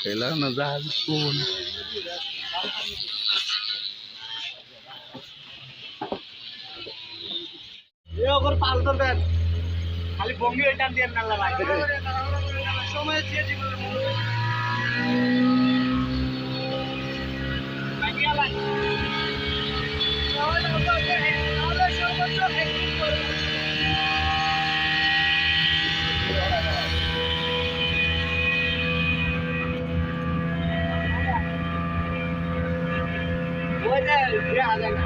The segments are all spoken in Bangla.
এলা না জাহাজ কোন এ ওর পাল তো দেন খালি বঙ্গি এটা দিয়ে না ভাই সময় দিয়ে জীবনের মূল্য লাগিয়া ভাই তাহলে সর্বোচ্চ একদিন করে ওই যে ইয়ে আগে না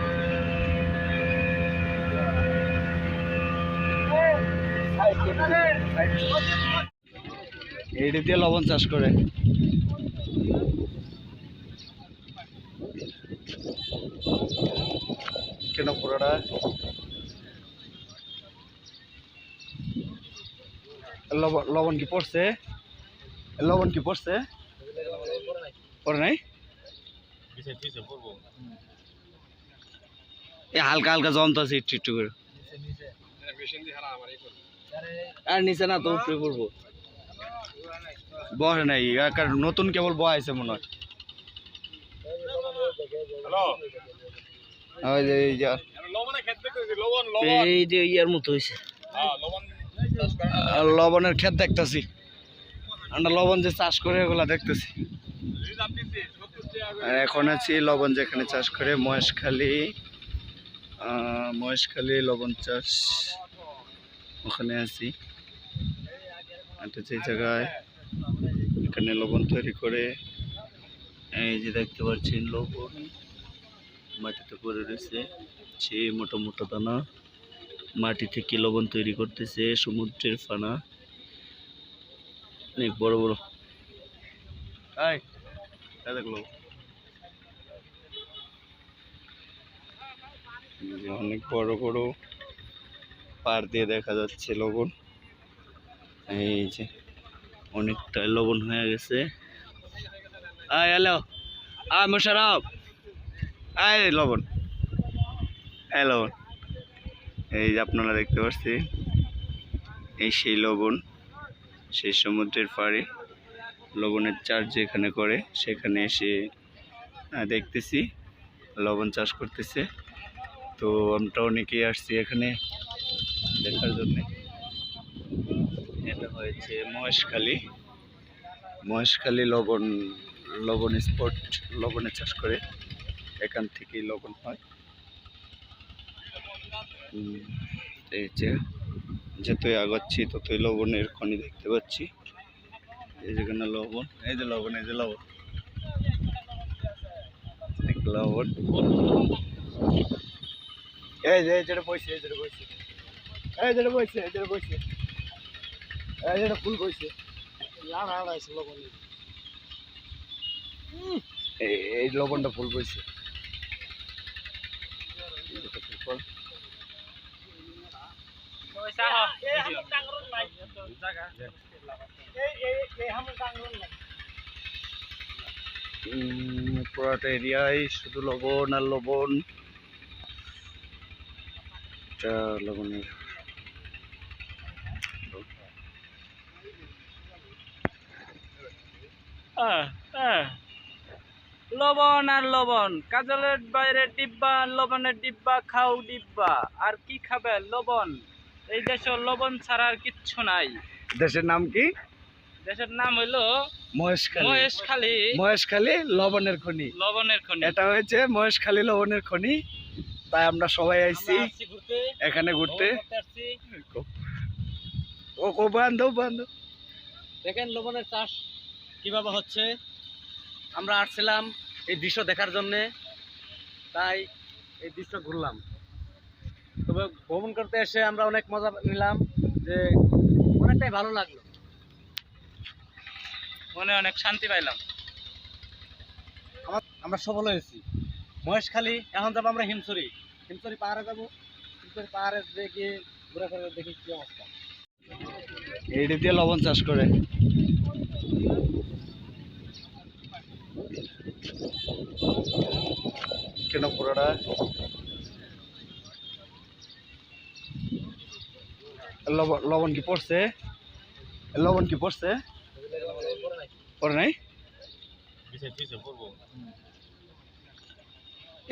এইটা দিয়ে লবণ চাষ করে কেন পুরোটা লবণ কি পড়ছে পড়ে নাই এই হালকা হালকা জমতে আছে একটু একটু করে আর নিচে না তো উপরে পড়বো বসে নাই কারণ নতুন কেবল বয়াইছে মনে হয় এই যে ইয়ার মতো হয়েছে লবণের ক্ষেত দেখতেছি আমরা লবণ যে চাষ করে ওগুলা দেখতেছি আর এখন আছি লবণ যেখানে চাষ করে মহেশখালী লবণ চাষ ওখানে আছি একটা যে জায়গায় এখানে লবণ তৈরি করে এই যে দেখতে পাচ্ছেন লবণ মাটিতে পড়ে রয়েছে সে মোটা মোটা দানা মাটি থেকে লবণ তৈরি করতেছে সমুদ্রের ফানা অনেক বড় বড় দেখলো অনেক বড় বড় পাড় দিয়ে দেখা যাচ্ছে লবণ এই যে অনেকটা লবণ হয়ে গেছে হ্যালো মোশারফ লবণ লবণ এই যে আপনারা দেখতে পাচ্ছেন এই সেই লবণ সেই সমুদ্রের পাড়ে লবণের চাষ যেখানে করে সেখানে এসে দেখতেছি লবণ চাষ করতেছে তো আমরা অনেকেই আসছি এখানে দেখার জন্য এটা হয়েছে মহেশখালী লবণ স্পট লবণের চাষ করে এখান থেকেই লবণ হয় এই যে যতই আগাচ্ছি ততই লবণের খনি দেখতে পাচ্ছি এই যেখানে লবণ এই যে লবণ এই যে যেটা বইছে ফুল বইছে এই লবণটা ফুল বইছে পুরাটা এরিয়ায় শুধু লবণ আর লবণ লবণের লবণ আর লবণ কাজলের বাইরে ডিব্বা লবণের ডিব্বা খাও ডিব্বা আর কি খাবে লবণ এই দেশে লবণ ছাড়া আর কিচ্ছু নাই দেশের নাম কি দেশের নাম হইলো মহেশখালী লবণের খনি এটা হয়েছে মহেশখালী লবণের খনি তাই আমরা সবাই আইছি এখানে ঘুরতে দেখেন লবণের চাষ কিভাবে হচ্ছে আমরা আসছিলাম এই দৃশ্য দেখার জন্যে তাই এই দৃশ্য ঘুরলাম তবে ভ্রমণ করতে এসে আমরা অনেক মজা নিলাম যে অনেকটাই ভালো লাগলো মনে অনেক শান্তি পাইলাম আমরা সফল হয়েছি মহেশখালী এখন যাবো আমরা হিমছড়ি পাহাড়ে যাবো হিমছড়ি পাহাড়ে গিয়ে ঘুরে ফিরে দেখি কি অবস্থা এইটা দিয়ে লবণ চাষ করে কেন পুরোটা লবণ কি পড়ছে পড়ে নাই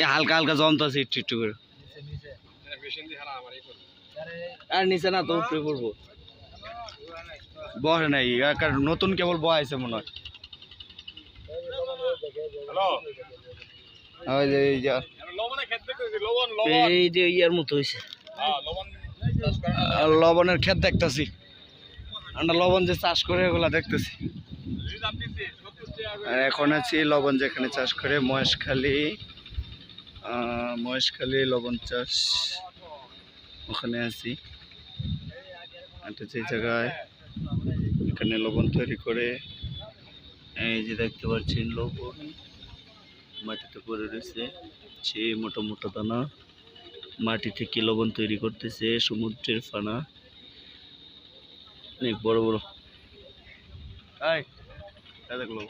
এই হালকা হালকা জমতাছে একটু একটু করে। আর নিচে না তো উপরে পড়বো। বসে নাই কারণ নতুন কেবল বয়াইছে মনে হয়। ওই যে এই যে ইয়ার মতো হয়েছে, লবণের ক্ষেত দেখতেছি আমরা, লবণ যে চাষ করে ওগুলা দেখতেছি। আর এখন আছি লবণ যেখানে চাষ করে মহেশখালী লবণ চাষ, ওখানে আছি। একটা যে জায়গায় এখানে লবণ তৈরি করে, এই যে দেখতে পাচ্ছেন লবণ মাটিতে পড়ে রয়েছে, সে মোটা মোটা দানা মাটি থেকে লবণ তৈরি করতেছে। সমুদ্রের ফানা অনেক বড় বড়, দেখলো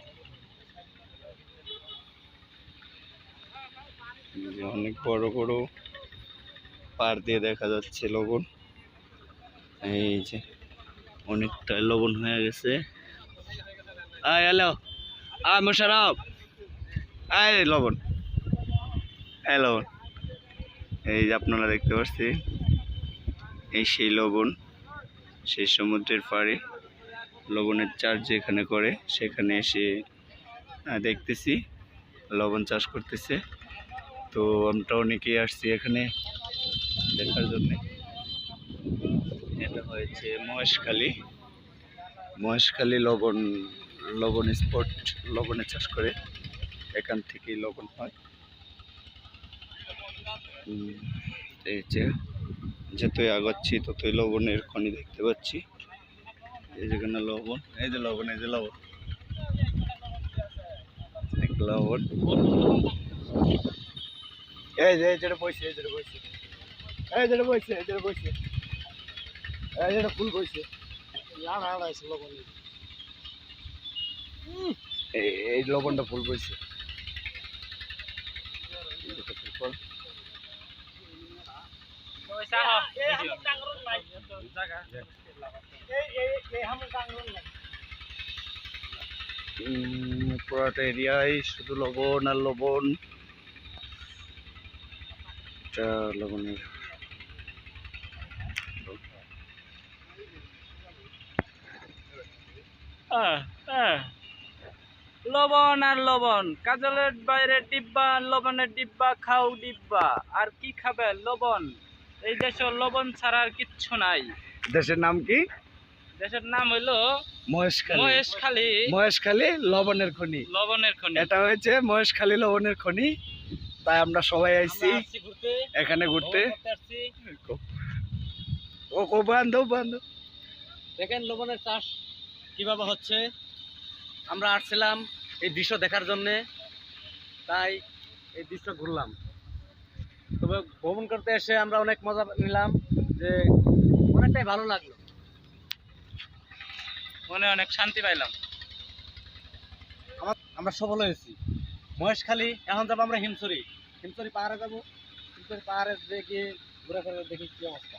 অনেক বড় বড় পার দিয়ে দেখা যাচ্ছে লবণ। এই যে অনেকটা লবণ হয়ে গেছে। হ্যালো মোশারফ, লবণ, লবণ এই যে আপনারা দেখতে পাচ্ছেন, এই সেই লবণ, সেই সমুদ্রের পাড়ে লবণের চাষ যেখানে করে সেখানে এসে দেখতেছি লবণ চাষ করতেছে। তো আমরা অনেকেই আসছি এখানে দেখার জন্যে। এটা হয়েছে মহেশখালী লবণ স্পট, লবণের চাষ করে, এখান থেকেই লবণ হয়। এই যে যতই আগাচ্ছি ততই লবণের খনি দেখতে পাচ্ছি। এই যেখানে লবণ, এই যে লবণ, এই যে লবণ, লবণ, এই যে যেটা বইছে, এই যেটা বইছে, এই যেটা বইছে, এই যেটা বইছে, এই যেটা ফুল বইছে, এই লবণটা ফুল বইছে। পুরাটা এরিয়ায় শুধু লবণ আর লবণ। এটা লবণের লবণ আর লবণ, কাজলের বাইরে ডিব্বা, লবণের ডিব্বা, খাও ডিব্বা। আর কি খাবে? লবণ। এই দেশে লবণ ছাড়া আর কিচ্ছু নাই। দেশের নাম কি? দেশের নাম হইলো মহেশখালী। মহেশখালী লবণের খনি, লবণের খনি। এটা হয়েছে মহেশখালী লবণের খনি। তাই আমরা সবাই আইছি এখানে ঘুরতে। ও বান্ধব বান্ধব দেখেন লবণের চাষ কিভাবে হচ্ছে। আমরা আসছিলাম এই দৃশ্য দেখার জন্যে, তাই এই দৃশ্য ঘুরলাম। তবে ভ্রমণ করতে এসে আমরা অনেক মজা নিলাম, যে অনেকটাই ভালো লাগলো, মনে অনেক শান্তি পাইলাম। আমরা সফল হয়েছি মহেশখালী। এখন যাবো আমরা হিমছড়ি পাহাড়ে যাবো। হিমছড়ি পাহাড়ে গিয়ে ঘুরে ফিরে দেখি কি অবস্থা।